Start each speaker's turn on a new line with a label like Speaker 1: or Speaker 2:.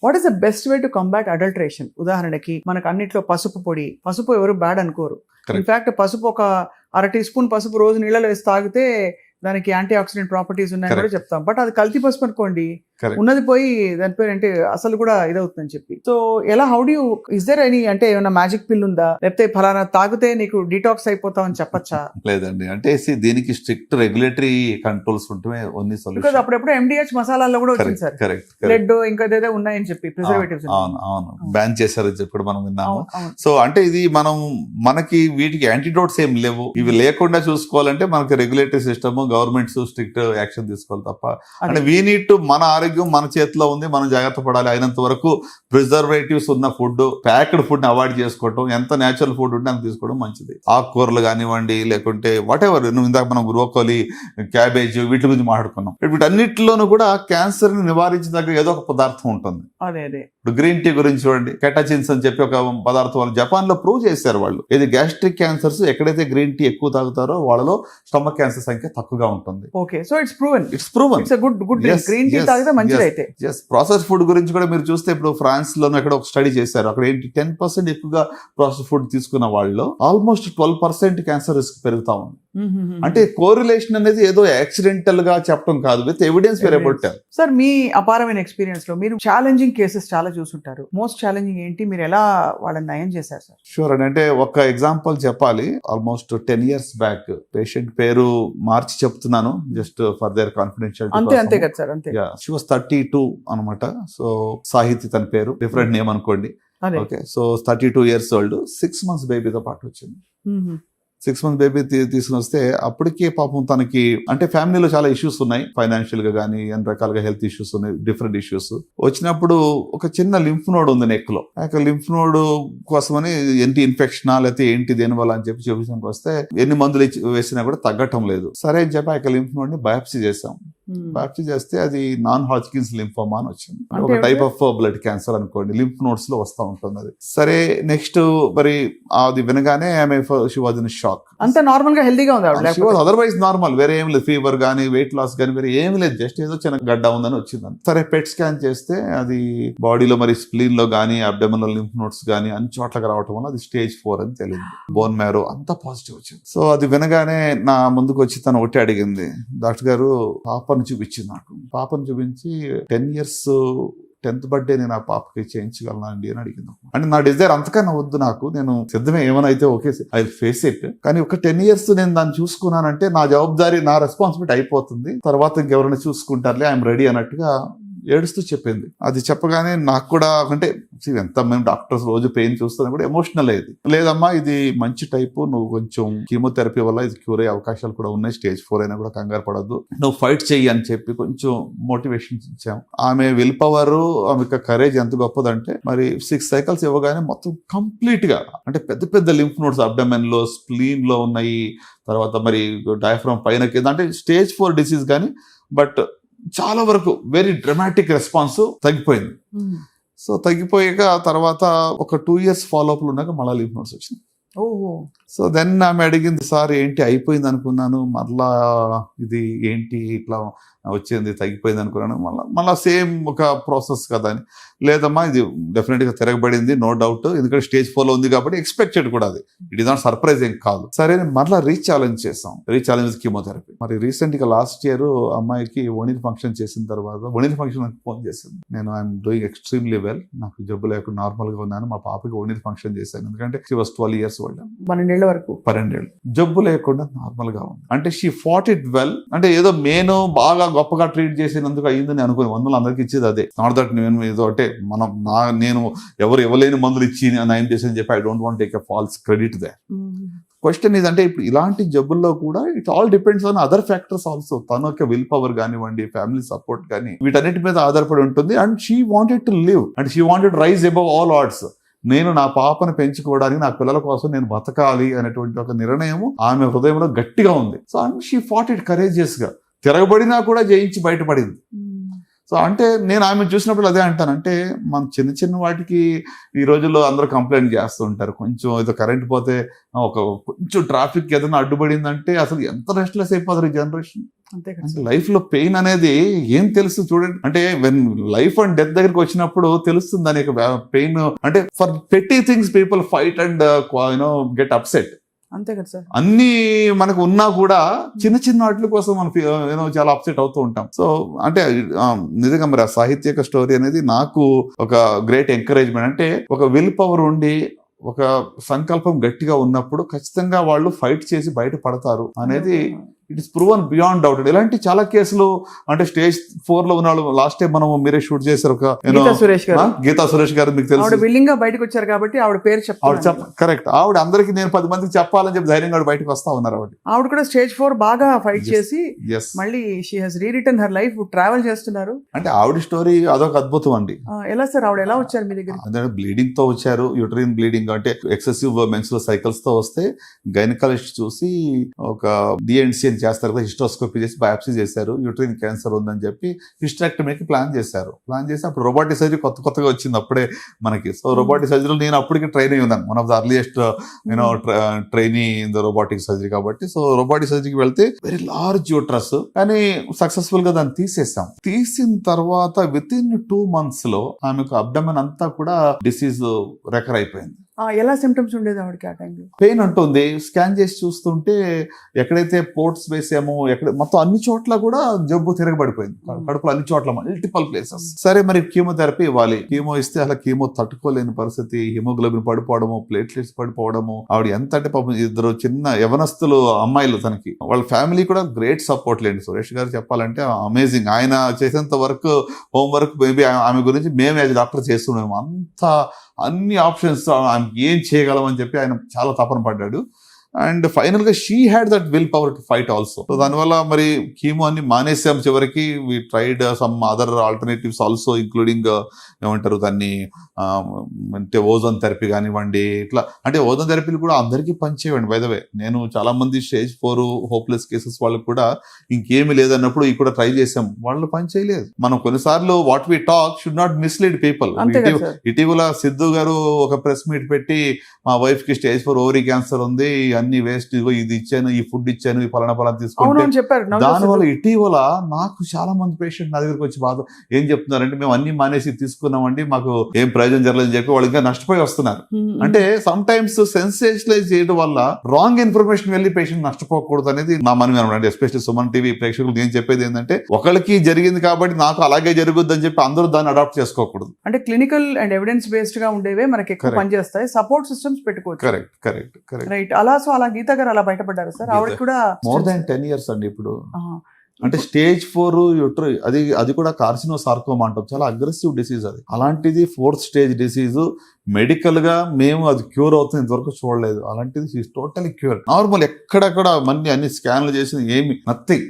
Speaker 1: What is the best way to combat adulteration? ఉదాహరణకి మనకు అన్నిట్లో పసుపు ఎవరు బ్యాడ్ అనుకోరు. ఇన్ఫాక్ట్ పసుపు ఒక 1/2 టీ స్పూన్ పసుపు రోజు నీళ్ళలో వేసి తాగితే దానికి యాంటీ ఆక్సిడెంట్ ప్రాపర్టీస్ ఉన్నాయని కూడా చెప్తాం. బట్ అది కల్తీ పసుపు అనుకోండి, ఉన్నది పోయి దాని పేరు అంటే అసలు కూడా ఇదవుతుందని చెప్పి. సో ఎలా, how do you, is there any అంటే ఏమైనా మ్యాజిక్ పిల్ ఉందా, లేకపోతే ఫలానా తాగితే నీకు డీటాక్స్ అయిపోతావు అని చెప్పచ్చా?
Speaker 2: లేదండి, అంటే దీనికి స్ట్రిక్ట్ రెగ్యులేటరీ కంట్రోల్స్ ఉంటే ఓన్లీ సొల్యూషన్.
Speaker 1: బికాజ్ అప్పుడప్పుడు MDH మసాలాల్లో కూడా వచ్చింది సార్, బ్లడ్ ఇంకా ఏదో ఉన్నాయని చెప్పి ప్రిజర్వేటివ్స్.
Speaker 2: అవును, బ్యాన్ చేశారని చెప్పి కూడా మనం విన్నాము. సో అంటే ఇది మనకి వీటికి యాంటీడోట్స్ ఏం లేవు. ఇవి లేకుండా చూసుకోవాలంటే మనకి regulatory system, governments strict action తీసుకోవాలి తప్ప. అంటే వీ నీడ్ టు, మన ఆరోగ్యం మన చేతిలో ఉంది, మనం జాగ్రత్త పడాలి. అయినంత వరకు ప్రిజర్వేటివ్స్ ఉన్న ఫుడ్, ప్యాక్డ్ ఫుడ్ అవాయిడ్ చేసుకోవడం, ఎంత నేచురల్ ఫుడ్ ఉంటే అంత తీసుకోవడం మంచిది. ఆకుకూరలు కానివ్వండి, లేకుంటే వాట్ ఎవర్, ఇందాక మనం బ్రోకోలీ, క్యాబేజ్ వీటి గురించి మాట్లాడుకున్నాం. వీటన్నిటిలోనూ కూడా క్యాన్సర్ ని నివారించదగ్గ ఏదో ఒక పదార్థం ఉంటుంది. ఇప్పుడు గ్రీన్ టీ గురించి చూడండి, కెటాచిన్స్ అని చెప్పి ఒక పదార్థం వాళ్ళు జపాన్ లో ప్రూవ్ చేశారు. వాళ్ళు ఇది గ్యాస్ట్రిక్ క్యాన్సర్స్ ఎక్కడైతే గ్రీన్ టీ ఎక్కువ తాగుతారో వాళ్ళలో స్టమక్ క్యాన్సర్ సంఖ్య తక్కువగా ఉంటుంది.
Speaker 1: Okay, so it's proven. It's good green tea తాగితే మంచిది. అయితే
Speaker 2: ప్రాసెస్ ఫుడ్ గురించి కూడా మీరు చూస్తే, ఇప్పుడు ఫ్రాన్స్ లోనే ఎక్కడ ఒక స్టడీ చేశారు. అక్కడ ఏంటి 10% ఎక్కువగా ప్రాసెస్ ఫుడ్ తీసుకున్న వాళ్ళలో ఆల్మోస్ట్ 12% క్యాన్సర్ రిస్క్ పెరుగుతా ఉంది. అంటే కోరిలేషన్ అనేది ఏదో యాక్సిడెంటల్ గా చెప్పడం కాదు, with evidence where about it.
Speaker 1: Sir, మీ అపారమైన ఎక్స్పీరియన్స్ లో మీరు ఛాలెంజింగ్ కేసెస్ చాలా చూసుంటారు. మోస్ట్ ఛాలెంజింగ్ ఏంటి, మీరు ఎలా వాళ్ళని నయం చేశారు సార్?
Speaker 2: షూర్ అండి, అంటే ఒక ఎగ్జాంపుల్ చెప్పాలి. ఆల్మోస్ట్ 10 years బ్యాక్, పేషెంట్ పేరు మార్చి చెప్తున్నాను జస్ట్ ఫర్ దేర్ కాన్ఫిడెన్షియల్.
Speaker 1: అంతే కదా సార్, అంతే.
Speaker 2: షీ వాస్ 32 అనమాట. సో సాహితి తన పేరు, డిఫరెంట్ నేమ్ అనుకోండి. Okay, so 32 years old, 6 months బేబీతో పాటు వచ్చింది. 6 months బేబీ తీసుకుని వస్తే అప్పటికే పాపం తనకి అంటే ఫ్యామిలీలో చాలా ఇష్యూస్ ఉన్నాయి, ఫైనాన్షియల్ గా కానీ అన్ని రకాలుగా హెల్త్ ఇష్యూస్ ఉన్నాయి, డిఫరెంట్ ఇష్యూస్. వచ్చినప్పుడు ఒక చిన్న లింఫ్ నోడ్ ఉంది నెక్ లో. ఆ లింఫ్ నోడ్ కోసమని ఏంటి ఇన్ఫెక్షనా లేకపోతే ఏంటి దేనివల్ల అని చెప్పి చూపించడానికి వస్తే ఎన్ని మందులు వేసినా కూడా తగ్గటం లేదు. సరే అని చెప్పి ఆ లింఫ్ నోడ్ ని బయాప్సీ చేసాం. బయాప్సీ చేస్తే అది నాన్ హాజ్కిన్స్ లింఫోమా అని వచ్చింది. ఒక టైప్ ఆఫ్ బ్లడ్ క్యాన్సర్ అనుకోండి, లింఫ్ నోడ్స్ లో వస్తూ ఉంటుంది అది. సరే, నెక్స్ట్ మరి అది వినగానే ఆమె షీ వాజ్ ఇన్ షాక్.
Speaker 1: అంత నార్మల్ గా హెల్తీగా ఉంది,
Speaker 2: అదర్వైజ్ నార్మల్, వేరే ఏం లేదు, ఫీవర్ కానీ వెయిట్ లాస్ కానీ వేరే ఏమి లేదు, జస్ట్ ఏదో చిన్న గడ్డ ఉందని వచ్చింది. సరే, పెట్ స్కాన్ చేస్తే అది బాడీలో మరి స్ప్లీన్ లో కానీ అబ్డమన్ లో లింఫ్ నోడ్స్ కానీ అన్ని చోట్లకి రావటం వల్ల అది stage 4 అని తెలియదు. బోన్ మ్యారో అంతా పాజిటివ్ వచ్చింది. సో అది వినగానే నా ముందుకు వచ్చి తను ఒకటి అడిగింది, డాక్టర్ గారు పాపను చూపించింది నాకు. పాపను చూపించి 10 years 10th birthday నేను ఆ పాపకి చేయించగలనా అండి అని అడిగింది. అంటే నా డిజైర్ అంతకన్నా వద్దు, నాకు నేను సిద్ధమే, ఏమైనా అయితే ఓకే, ఐ ఫేస్ ఇట్. కానీ ఒక 10 years నేను దాన్ని చూసుకున్నానంటే నా జవాబుదారీ, నా రెస్పాన్సిబిలిటీ అయిపోతుంది, తర్వాత ఇంకెవరైనా చూసుకుంటారులే, ఐఎమ్ రెడీ అన్నట్టుగా ఏడుస్తూ చెప్పింది. అది చెప్పగానే నాకు కూడా అంటే ఎంత మేము డాక్టర్స్ రోజు పెయిన్ చూస్తున్నా కూడా ఎమోషనల్ అయ్యేది. లేదమ్మా, ఇది మంచి టైపు, నువ్వు కొంచెం కీమోథెరపీ వల్ల ఇది క్యూర్ అయ్యే అవకాశాలు కూడా ఉన్నాయి, stage 4 అయినా కూడా కంగారు పడద్దు, నువ్వు ఫైట్ చెయ్యి అని చెప్పి కొంచెం మోటివేషన్ ఇచ్చాం. ఆమె విల్ పవర్, ఆమె కరేజ్ ఎంత గొప్పదంటే మరి 6 cycles ఇవ్వగానే మొత్తం కంప్లీట్ గా అంటే పెద్ద పెద్ద లింఫ్ నోడ్స్ అబ్డమెన్ లో, స్ప్లీన్ లో ఉన్నాయి, తర్వాత మరి డయాఫ్రామ్ పైన కింద, అంటే stage 4 డిసీజ్ కానీ, బట్ చాలా వరకు వెరీ డ్రమాటిక్ రెస్పాన్స్ తగ్గిపోయింది. సో తగ్గిపోయాక తర్వాత ఒక 2 years ఫాలోఅప్లు ఉన్నాక మళ్ళీ లింఫ్ నోడ్స్ వచ్చింది. సో దెన్ ఆమె అడిగింది, సార్ ఏంటి అయిపోయింది అనుకున్నాను, మళ్ళా ఇది ఏంటి ఇట్లా వచ్చింది, తగ్గిపోయింది అనుకున్నాను, మళ్ళీ సేమ్ ఒక ప్రాసెస్ కదా అని. లేదమ్మా, ఇది డెఫినెట్గా తిరగబడింది, నో డౌట్, ఎందుకంటే stage 4 లో ఉంది కాబట్టి ఎక్స్పెక్టెడ్ కూడా, అది ఇట్ ఈస్ నాట్ సర్ప్రైజింగ్ కాదు. సరే, మళ్ళీ రీఛాలెంజ్ చేసాం, రీఛాలెంజ్ కీమోథెరపీ. మరి రీసెంట్ గా లాస్ట్ ఇయర్ అమ్మాయికి ఓనిల్ ఫంక్షన్ చేసిన తర్వాత, ఓనిల్ ఫంక్షన్ నాకు ఫోన్ చేసింది, నేను ఐఎమ్ డూయింగ్ ఎక్స్ట్రీమ్లీ వెల్, నాకు జబ్బు లేకుండా నార్మల్ గా ఉన్నాను, మా పాపకి ఓనిల్ ఫంక్షన్ చేశాను, ఎందుకంటే షీ వాస్ 12 years old,
Speaker 1: 12 వరకు
Speaker 2: 12 జబ్బు లేకుండా నార్మల్ గా ఉంది. అంటే షీ ఫాట్ ఇట్ వెల్. అంటే ఏదో నేను బాగా గొప్పగా ట్రీట్ చేసినందుకు అయ్యిందని అనుకుని మందులు అందరికి ఇచ్చేది అదే. నాట్ దట్ నేను ఏదో అంటే నేను ఎవరు ఇవ్వలేని మందులు ఇచ్చి నయం చేసి చెప్పి I don't want take a false credit దే. క్వశ్చన్ ఇదంటే ఇప్పుడు ఇలాంటి జబ్బుల్లో కూడా it all depends on other factors also. తన యొక్క విల్ పవర్ కానివ్వండి, ఫ్యామిలీ సపోర్ట్ కానీ, వీటన్నిటి మీద ఆధారపడి ఉంటుంది. And she wanted to live and she wanted rise above all odds. నేను నా పాపను పెంచుకోవడానికి, నా పిల్లల కోసం నేను బతకాలి అనేటువంటి ఒక నిర్ణయం ఆమె హృదయంలో గట్టిగా ఉంది. So and she fought it courageous గా, తిరగబడినా కూడా జయించి బయటపడింది. సో అంటే నేను ఆమె చూసినప్పుడు అదే అంటాను, అంటే మనం చిన్న చిన్న వాటికి ఈ రోజుల్లో అందరూ కంప్లైంట్ చేస్తూ ఉంటారు. కొంచెం ఏదో కరెంట్ పోతే, కొంచెం ట్రాఫిక్ ఏదైనా అడ్డుపడిందంటే అసలు ఎంత రెస్ట్లెస్ అయిపోతారు ఈ జనరేషన్.
Speaker 1: అంతే కదా సార్.
Speaker 2: లైఫ్ లో పెయిన్ అనేది ఏం తెలుసు చూడండి, అంటే వెన్ లైఫ్ అండ్ డెత్ దగ్గరికి వచ్చినప్పుడు తెలుస్తుంది దాని యొక్క పెయిన్. అంటే ఫర్ పెట్టి things people fight and get upset.
Speaker 1: అంతే కదా సార్.
Speaker 2: అన్ని మనకు ఉన్నా కూడా చిన్న చిన్న వాటి కోసం మనం చాలా అప్సెట్ అవుతూ ఉంటాం. సో అంటే నిజంగా మరి ఆ సాహిత్యక స్టోరీ అనేది నాకు ఒక గ్రేట్ ఎంకరేజ్మెంట్. అంటే ఒక విల్ పవర్ ఉండి ఒక సంకల్పం గట్టిగా ఉన్నప్పుడు ఖచ్చితంగా వాళ్ళు ఫైట్ చేసి బయట పడతారు అనేది it is proven beyond doubt. ఇలాంటి చాలా కేసులు అంటే స్టేజ్ 4 లో ఉన్న వాళ్ళు లాస్ట్ టైం మనం మీరే షూట్ చేశారు ఒక గీతా సురేష్ గారు, మీకు తెలుసు
Speaker 1: విల్లింగ్ గా బయటకు వచ్చారు కాబట్టి ఆవిడ పేరు చెప్పారు.
Speaker 2: కరెక్ట్, ఆవిడ అందరికి నేను 10 మందికి చెప్పాలని చెప్పి ధైర్యంగా బయటకు వస్తా ఉన్నారు.
Speaker 1: ఆవిడ కూడా స్టేజ్ 4 బాగా ఫైట్ చేసి మళ్ళీ she has re-return her life, travel చేస్తున్నారు.
Speaker 2: అంటే ఆవిడ స్టోరీ అదొక అద్భుతం అండి.
Speaker 1: ఎలా సార్ ఆవిడ ఎలా వచ్చారు మీ దగ్గర?
Speaker 2: అంటే బ్లీడింగ్ తో వచ్చారు, యూటరిన్ బ్లీడింగ్ అంటే ఎక్సెసివ్ మెన్స్ట్రువల్ సైకిల్స్ తో వస్తే గైనకాలజిస్ట్ చూసి ఒక డిఎన్సి చేస్తారు కదా, హిస్టోస్కోపీ చేసి బయాప్సీ చేశారు, యూట్రిన్ క్యాన్సర్ ఉందని చెప్పి హిస్టరెక్టమీకి ప్లాన్ చేశారు. ప్లాన్ చేసి అప్పుడు రోబోటిక్ సర్జరీ కొత్తగా వచ్చింది అప్పుడే మనకి. సో రోబోటిక్ సర్జరీలో నేను అప్పటికి ట్రైన్ అయ్యి ఉన్నాను, one of the earliest trainee in the robotic surgery కాబట్టి. సో రోబోటిక్ సర్జరీకి వెళ్తే వెరీ లార్జ్ యూట్రస్, కానీ సక్సెస్ఫుల్ గా దాన్ని తీసేసాం. తీసిన తర్వాత విత్ ఇన్ 2 months లో ఆమెకు అబ్డమెన్ అంతా కూడా డిసీజ్ రెకర్ అయిపోయింది.
Speaker 1: ఎలా సిమ్టమ్స్ ఉండేది ఆవిడకి ఆ టైంలో?
Speaker 2: పెయిన్ ఉంటుంది. స్కాన్ చేసి చూస్తుంటే ఎక్కడైతే పోర్ట్స్ వేసామో మొత్తం అన్ని చోట్ల కూడా జబ్బు తిరగబడిపోయింది, కడుపులో అన్ని చోట్ల మల్టిపల్ ప్లేసెస్. సరే మరి కీమోథెరపీ ఇవ్వాలి. కీమో ఇస్తే అలా కీమో తట్టుకోలేని పరిస్థితి, హిమోగ్లోబిన్ పడిపోవడము, ప్లేట్లెట్స్ పడిపోవడము. ఆవిడ ఎంత అంటే పాపం 2 చిన్న యవనస్తులు అమ్మాయిలు, తనకి వాళ్ళ ఫ్యామిలీ కూడా గ్రేట్ సపోర్ట్ లేండి. సురేష్ గారు చెప్పాలంటే అమేజింగ్. ఆయన చేసేంత వర్క్, హోంవర్క్ మేబీ ఆమె గురించి మేము యాజ్ డాక్టర్ చేస్తున్నాము. అంత అన్ని ఆప్షన్స్ ఆమెకి ఏం చేయగలం అని చెప్పి ఆయన చాలా తపన పడ్డాడు. అండ్ ఫైనల్ గా she had that will power to fight also. So దానివల్ల మరి కీమో అన్ని మానేసాం చివరికి. We tried some other alternatives also, including ఏమంటారు దాన్ని అంటే ఓజోన్ థెరపీ కానివ్వండి. ఇట్లా అంటే ఓజోన్ థెరపీలు కూడా అందరికీ పనిచేయండి. బై ద వే నేను చాలా మంది స్టేజ్ 4 హోప్లెస్ కేసెస్ వాళ్ళకి కూడా ఇంకేమీ లేదన్నప్పుడు ఇవి కూడా ట్రై చేసాం, వాళ్ళు పని చేయలేదు. మనం కొన్నిసార్లు what we talk should not mislead people. ఇటీవల సిద్ధు గారు ఒక ప్రెస్ మీట్ పెట్టి మా వైఫ్ కి స్టేజ్ 4 ఓవరీ క్యాన్సర్ ఉంది, అన్ని వేస్ట్, ఇది ఇచ్చాను, ఈ ఫుడ్ ఇచ్చాను, ఈ పలానా తీసుకుంటే
Speaker 1: చెప్పారు.
Speaker 2: దానివల్ల ఇటీవల నాకు చాలా మంది పేషెంట్ నా దగ్గరకు వచ్చి బాధ ఏం చెప్తున్నారంటే మేము అన్ని మానేసి తీసుకున్నామండి, మాకు ఏం ప్రయోజనం జరగలేదని చెప్పి వాళ్ళు ఇంకా నష్టపోయి వస్తున్నారు. అంటే సమ్ టైమ్స్ సెన్సేషనలైజ్ చేయడం వల్ల రాంగ్ ఇన్ఫర్మేషన్ వెళ్ళి పేషెంట్ నష్టపోకూడదు అనేది నా మనవి అనమాట. ఎస్పెషల్లీ సుమన్ టీవీ ప్రేక్షకులు నేను చెప్పేది ఏంటంటే ఒకరికి జరిగింది కాబట్టి నాకు అలాగే జరుగుద్ది అని చెప్పి అందరూ దాన్ని అడాప్ట్ చేసుకోకూడదు.
Speaker 1: అంటే క్లినికల్ అండ్ ఎవిడెన్స్ బేస్డ్ గా ఉండేవే మనకి ఎక్కువ పనిచేస్తాయి, సపోర్ట్ సిస్టమ్స్ పెట్టుకోవచ్చు.
Speaker 2: Correct
Speaker 1: right. అలా గీత గారు అలా బయటపడ్డారు సార్. ఆవిడ కూడా
Speaker 2: మోర్ దాన్ 10 years అండి ఇప్పుడు. అంటే స్టేజ్ 4 యూట్రై అది కూడా కార్సినోసార్కోమా అంటాం, చాలా అగ్రెసివ్ డిసీజ్ అది. అలాంటిది 4th stage డిసీజ్. మెడికల్ గా మేము అది క్యూర్ అవుతుంది ఇంతవరకు చూడలేదు. అలాంటిది టోటలీ క్యూర్. నార్మల్ ఎక్కడెక్కడ అన్ని స్కాన్లు చేసి ఏమి నథింగ్.